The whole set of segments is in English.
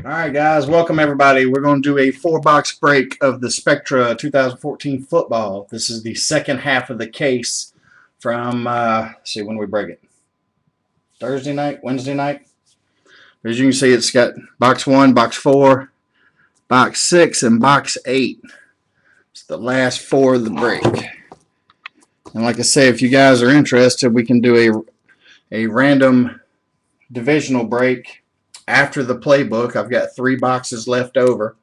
Alright guys, welcome everybody. We're going to do a 4-box break of the Spectra 2014 football. This is the second half of the case from, let's see when we break it. Thursday night, Wednesday night. As you can see, it's got box 1, box 4, box 6, and box 8. It's the last 4 of the break. And like I say, if you guys are interested, we can do a random divisional break after the playbook. I've got 3 boxes left over.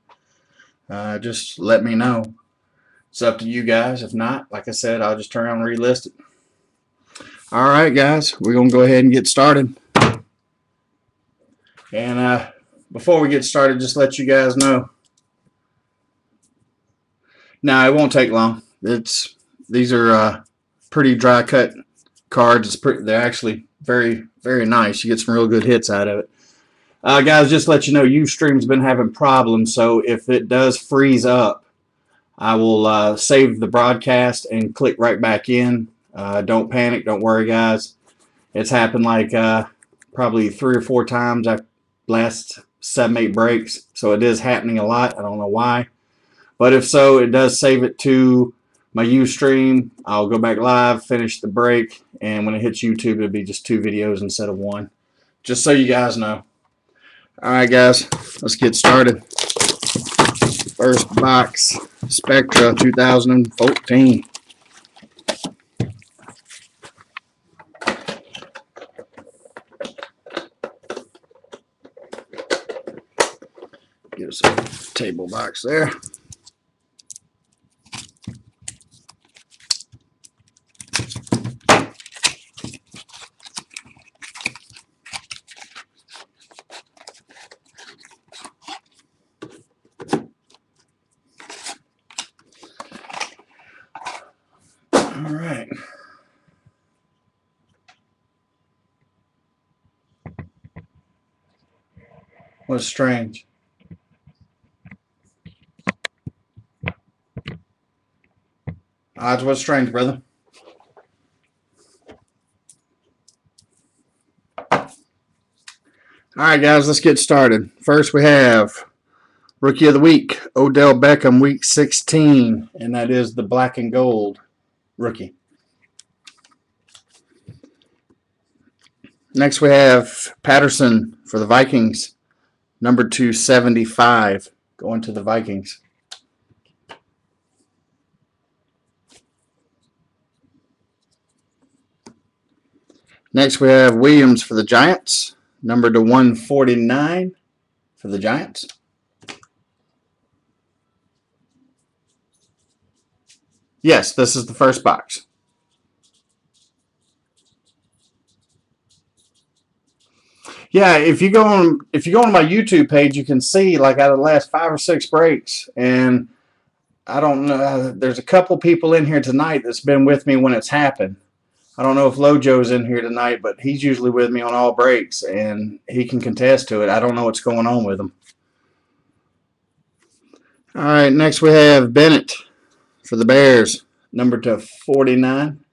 Just let me know. It's up to you guys. If not, like I said, I'll just turn around and relist it. Alright guys, we're going to go ahead and get started. And before we get started, just let you guys know. Now, it won't take long. These are pretty dry cut cards. They're actually very, very nice. You get some real good hits out of it. Guys, just let you know, Ustream's been having problems, so if it does freeze up, I will save the broadcast and click right back in. Don't panic. Don't worry, guys. It's happened like probably 3 or 4 times after last 7, 8 breaks, so it is happening a lot. I don't know why. But if so, it does save it to my Ustream. I'll go back live, finish the break, and when it hits YouTube, it'll be just 2 videos instead of 1. Just so you guys know. Alright guys, let's get started. First box, Spectra 2014. Get us a table box there. All right. What's strange? Odds, what's strange, brother? Alright, guys, let's get started. First, we have Rookie of the Week, Odell Beckham, Week 16, and that is the black and gold rookie. Next, we have Patterson for the Vikings, number 275, going to the Vikings. Next, we have Williams for the Giants, number to 149 for the Giants. Yes, this is the first box. Yeah, if you go on my YouTube page, you can see like out of the last 5 or 6 breaks, and I don't know. There's a couple people in here tonight that's been with me when it's happened. I don't know if Lojo's in here tonight, but he's usually with me on all breaks, and he can contest to it. I don't know what's going on with him. All right, next we have Bennett for the Bears, number to 49.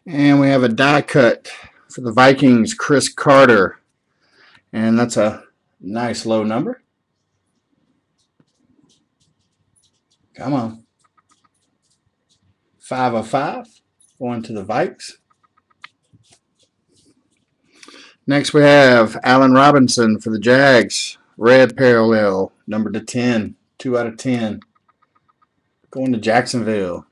And we have a die cut for the Vikings, Chris Carter. And that's a nice low number. Come on. 5 of 5 going to the Vikes. Next we have Allen Robinson for the Jags, red parallel, number to 10, 2 out of 10. Going to Jacksonville.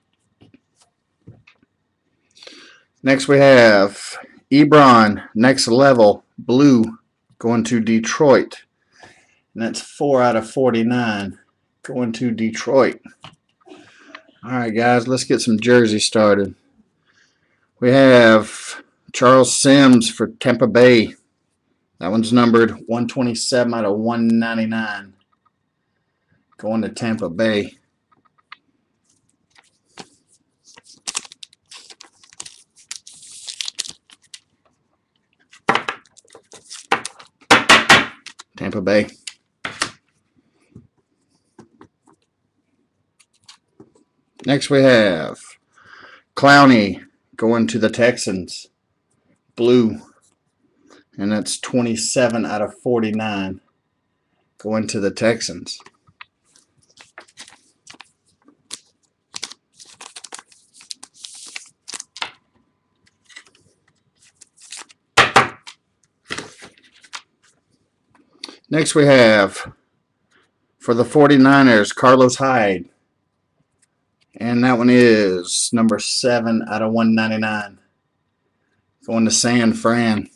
Next we have Ebron, next level, blue, going to Detroit. And that's 4 out of 49, going to Detroit. Alright guys, let's get some jerseys started. We have Charles Sims for Tampa Bay. That one's numbered 127 out of 199, going to Tampa Bay. Tampa Bay. Next we have Clowney going to the Texans. Blue. and that's 27 out of 49 going to the Texans. Next we have, for the 49ers, Carlos Hyde. And that one is number 7 out of 199. Going to San Fran.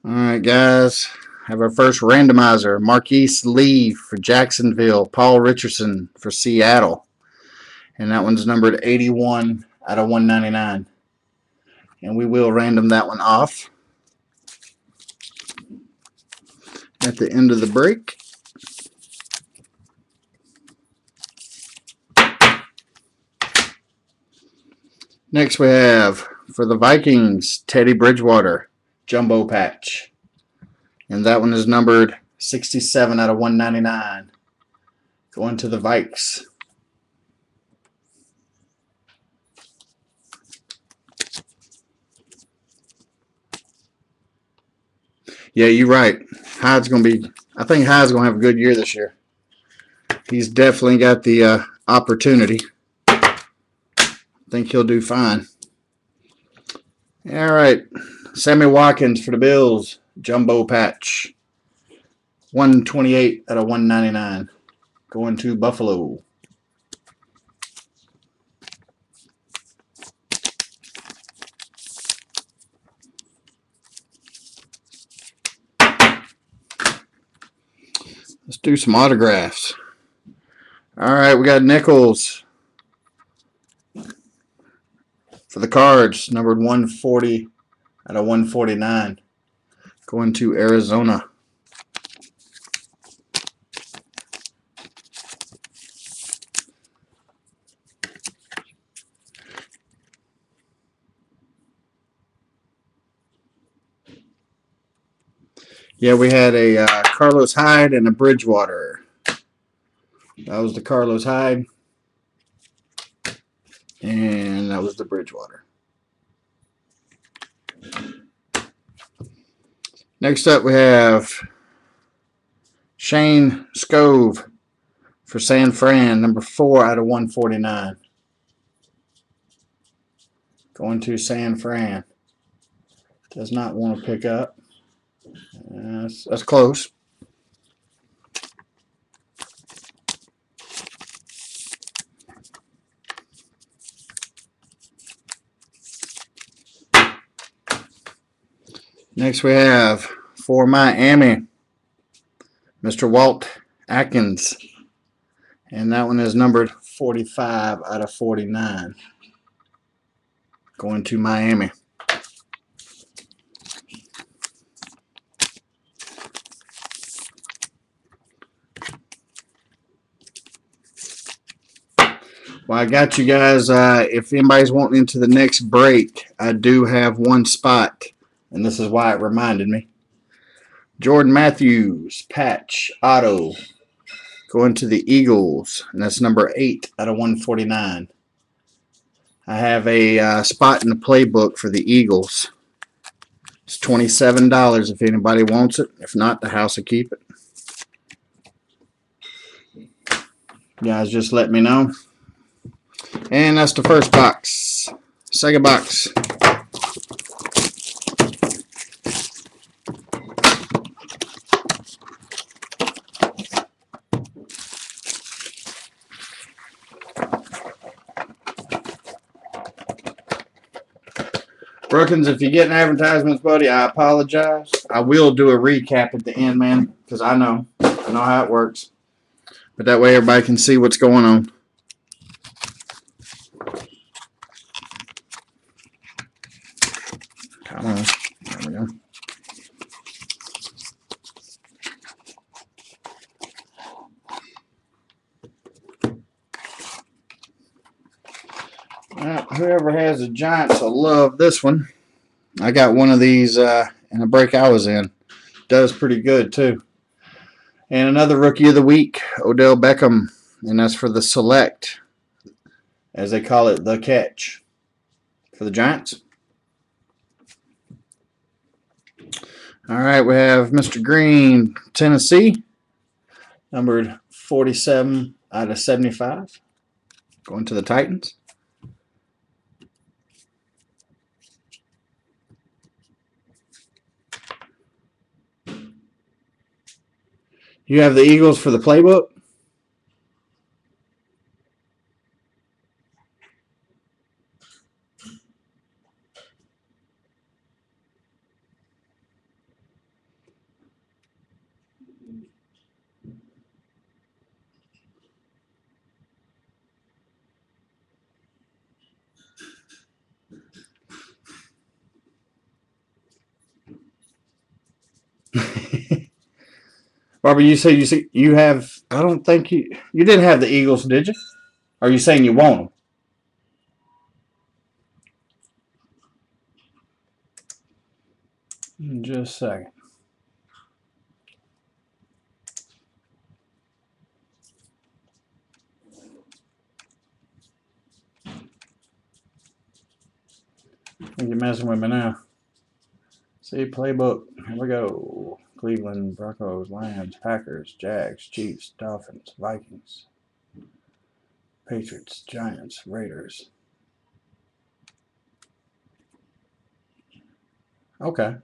Alright, guys. Have our first randomizer. Marquise Lee for Jacksonville. Paul Richardson for Seattle. And that one's numbered 81 out of 199. And we will random that one off at the end of the break. Next we have, for the Vikings, Teddy Bridgewater, Jumbo Patch. And that one is numbered 67 out of 199. Going to the Vikes. Yeah, you're right. Hyde's going to be, I think Hyde's going to have a good year this year. He's definitely got the opportunity. I think he'll do fine. All right. Sammy Watkins for the Bills, Jumbo Patch. 128 out of 199. Going to Buffalo. Let's do some autographs. All right, we got Nichols for the Cards, numbered 140 out of 149. Going to Arizona. Yeah, we had a Carlos Hyde and a Bridgewater. That was the Carlos Hyde. And that was the Bridgewater. Next up we have Shane Scove for San Fran, number 4 out of 149. Going to San Fran. Does not want to pick up. That's close. Next we have, for Miami, Mr. Walt Atkins. And that one is numbered 45 out of 49. Going to Miami. Well, I got you guys. If anybody's wanting into the next break, I do have one spot, and this is why it reminded me. Jordan Matthews, patch, auto, going to the Eagles, and that's number 8 out of 149. I have a spot in the playbook for the Eagles. It's $27 if anybody wants it. If not, the house will keep it. You guys just let me know. And that's the first box. Second box. Brookins, if you get advertisements, buddy, I apologize. I will do a recap at the end, man, because I know how it works. But that way everybody can see what's going on. Come on. There we go. Whoever has the Giants will love this one. I got one of these in a break I was in. Does pretty good too. And another Rookie of the Week Odell Beckham, and that's for the select, as they call it, the catch for the Giants. All right, we have Mr. Green, Tennessee, numbered 47 out of 75, going to the Titans. You have the Eagles for the playbook. Barbara, you say you have. I don't think you didn't have the Eagles, did you? Are you saying you want them? Just a second. I think you're messing with me now. See, playbook. Here we go. Cleveland, Broncos, Lions, Packers, Jags, Chiefs, Dolphins, Vikings, Patriots, Giants, Raiders. Okay.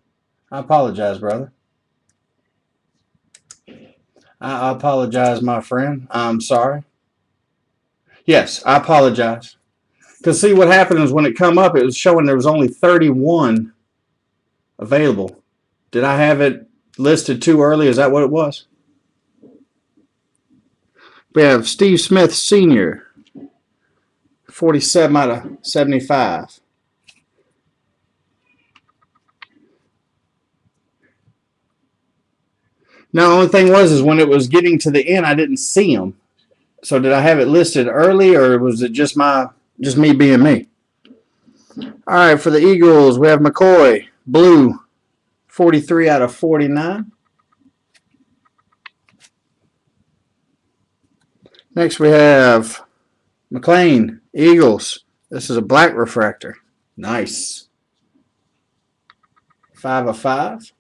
I apologize, brother. I apologize, my friend. I'm sorry. Yes, I apologize. Because see, what happened is when it come up, it was showing there was only 31 available. Did I have it listed too early? Is that what it was? We have Steve Smith Sr., 47 out of 75. Now, the only thing was when it was getting to the end, I didn't see them. So did I have it listed early, or was it just me being me? All right, for the Eagles, we have McCoy, blue, 43 out of 49. Next, we have McLean, Eagles. This is a black refractor. Nice. 5 of 5.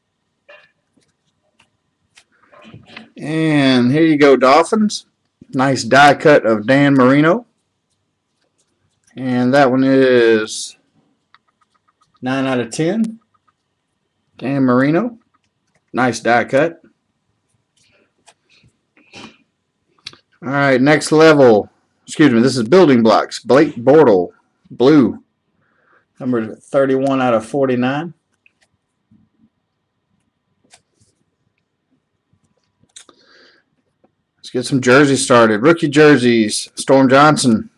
And here you go, Dolphins. Nice die cut of Dan Marino. And that one is 9 out of 10. Dan Marino. Nice die cut. All right, next level. Excuse me, this is building blocks. Blake Bortle, blue. Number 31 out of 49. Let's get some jerseys started. Rookie jerseys. Storm Johnson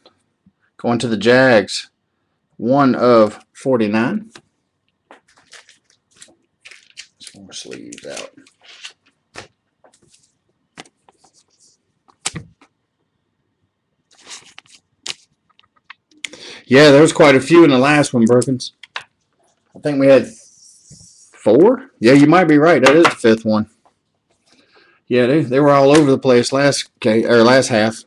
going to the Jags. 1 of 49. Some more sleeves out. Yeah, there was quite a few in the last one, Perkins. I think we had 4. Yeah, you might be right. That is the 5th one. Yeah, they were all over the place last half.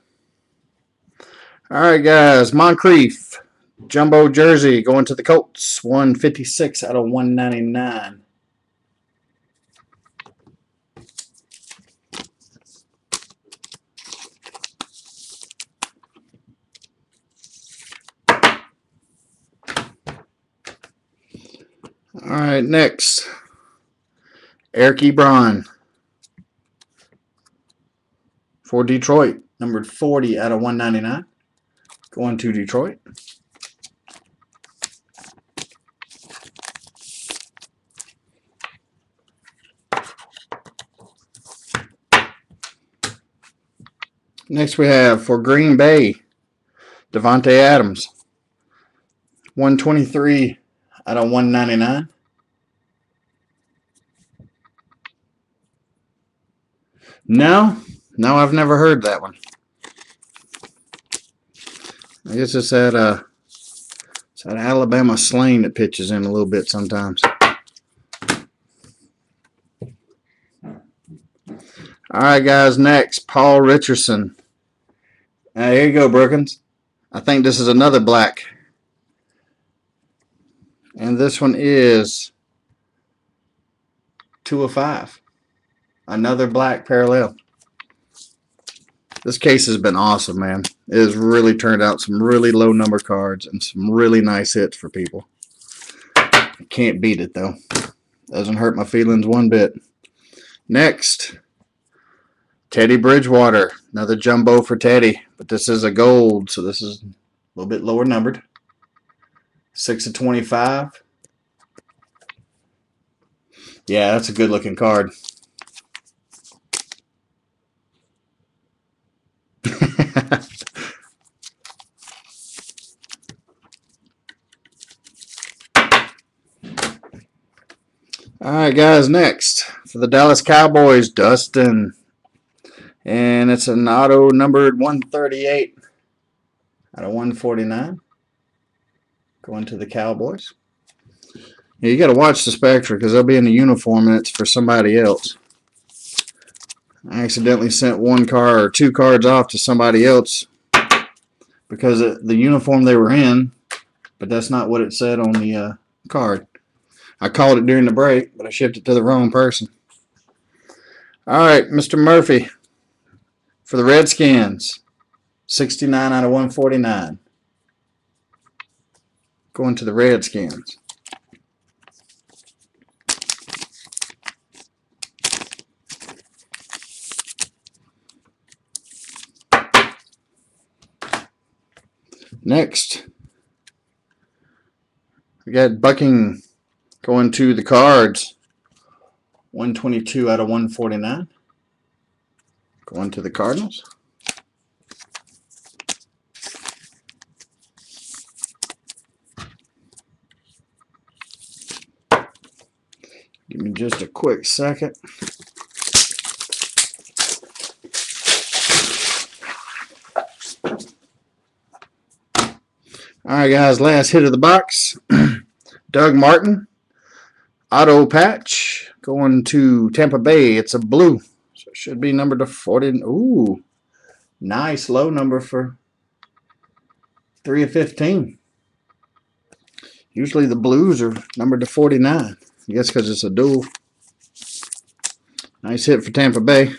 All right, guys. Moncrief, jumbo jersey going to the Colts. 156 out of 199. All right, next. Eric Ebron for Detroit. Numbered 40 out of 199. Going to Detroit. Next we have for Green Bay, Devontae Adams. 123 out of 199. No, I've never heard that one. I guess it's that Alabama slang that pitches in a little bit sometimes. All All right, guys. Next, Paul Richardson. Here you go, Brookins. I think this is another black. And this one is 2 of 5. Another black parallel. This case has been awesome, man. It has really turned out some really low number cards and some really nice hits for people. Can't beat it, though. Doesn't hurt my feelings one bit. Next, Teddy Bridgewater. Another jumbo for Teddy. But this is a gold, so this is a little bit lower numbered. 6 of 25. Yeah, that's a good looking card. All right, guys, next for the Dallas Cowboys, Dustin. And it's an auto numbered 138 out of 149. Going to the Cowboys. Yeah, you got to watch the spectra because they'll be in a uniform and it's for somebody else. I accidentally sent one card or 2 cards off to somebody else because of the uniform they were in, but that's not what it said on the card. I called it during the break, but I shipped it to the wrong person. All right, Mr. Murphy for the Redskins. 69 out of 149. Going to the Redskins. Next, we got Bucking going to the Cards. 122 out of 149. Going to the Cardinals. Give me just a quick second. All right, guys, last hit of the box. Doug Martin, auto patch, going to Tampa Bay. It's a blue, so it should be numbered to 40. Ooh, nice low number for 3 of 15. Usually the blues are numbered to 49. I guess because it's a dual. Nice hit for Tampa Bay.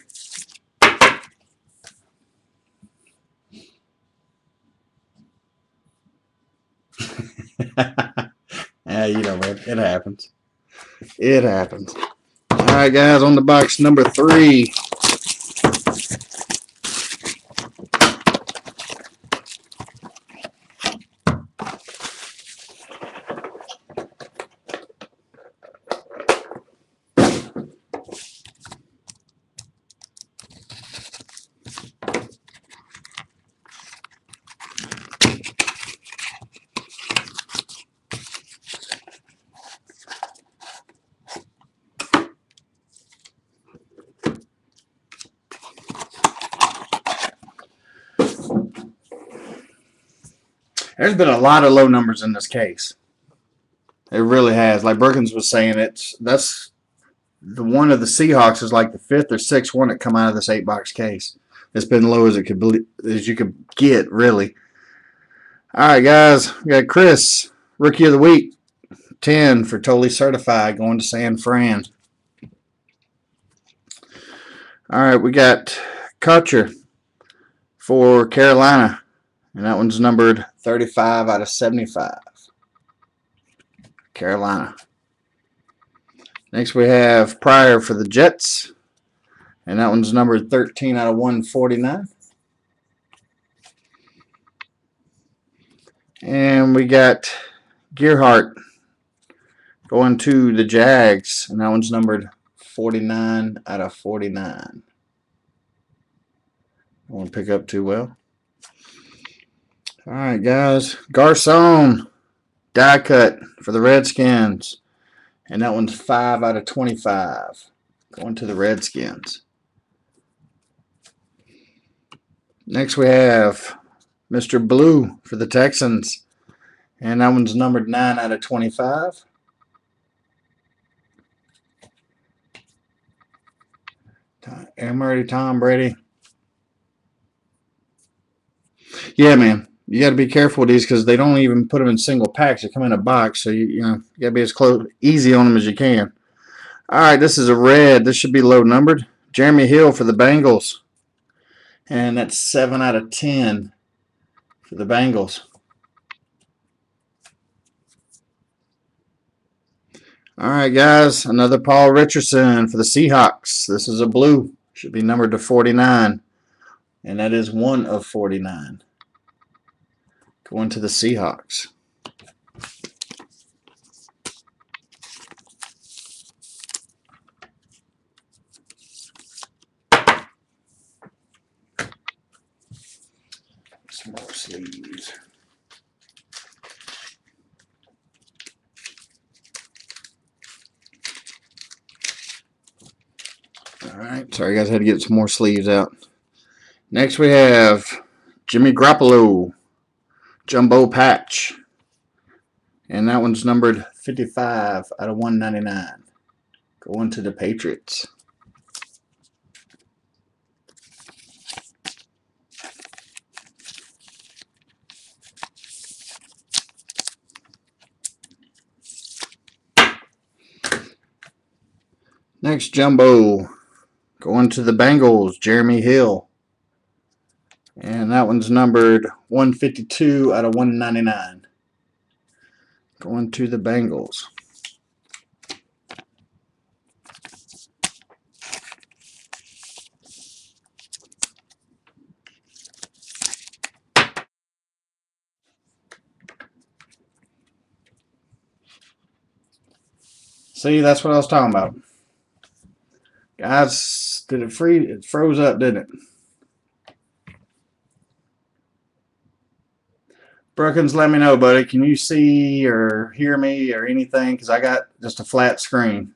Yeah, you know, it happens. It happens. All right, guys, on the box number 3. There's been a lot of low numbers in this case. It really has. Like Brookins was saying, that's the one of the Seahawks is like the 5th or 6th one that come out of this 8-box case. It's been low as it could be, as you could get, really. All right, guys, we got Chris, Rookie of the Week, 10 for Totally Certified, going to San Fran. All right, we got Kutcher for Carolina, and that one's numbered 35 out of 75. Carolina. Next we have Pryor for the Jets, and that one's numbered 13 out of 149. And we got Gearhart going to the Jags, and that one's numbered 49 out of 49. I won't pick up too well. All right, guys. Garcon, die cut for the Redskins. And that one's 5 out of 25. Going to the Redskins. Next we have Mr. Blue for the Texans. And that one's numbered 9 out of 25. I'm ready, Tom Brady. Yeah, man. You got to be careful with these because they don't even put them in single packs. They come in a box, so you got to be as easy on them as you can. All right, this is a red. This should be low numbered. Jeremy Hill for the Bengals, and that's 7 out of 10 for the Bengals. All right, guys, another Paul Richardson for the Seahawks. This is a blue. Should be numbered to 49, and that is 1 of 49. Going to the Seahawks. Some more sleeves. Alright, sorry guys, I had to get some more sleeves out. Next we have Jimmy Garoppolo, Jumbo Patch. And that one's numbered 55 out of 199. Going to the Patriots. Next Jumbo. Going to the Bengals, Jeremy Hill. And that one's numbered 152 out of 199. Going to the Bengals. See, that's what I was talking about. Guys, did it freeze? It froze up, didn't it? Brookins, let me know, buddy. Can you see or hear me or anything? Because I got just a flat screen.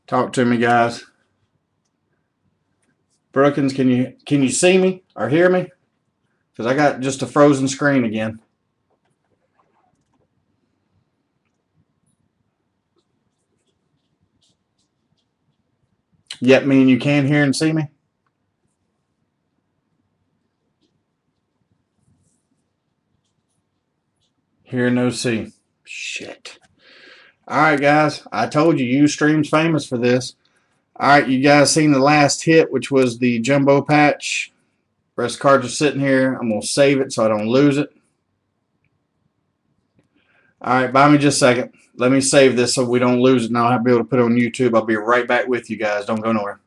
Talk to me, guys. Brookins, can you see me or hear me? Because I got just a frozen screen again. Yep, mean you can hear and see me? Hear, no see. Shit. Alright, guys. I told you, Ustream's famous for this. Alright, you guys seen the last hit, which was the Jumbo Patch. Rest cards are sitting here. I'm going to save it so I don't lose it. Alright, buy me just a second. Let me save this so we don't lose it, and I'll be able to put it on YouTube. I'll be right back with you guys. Don't go nowhere.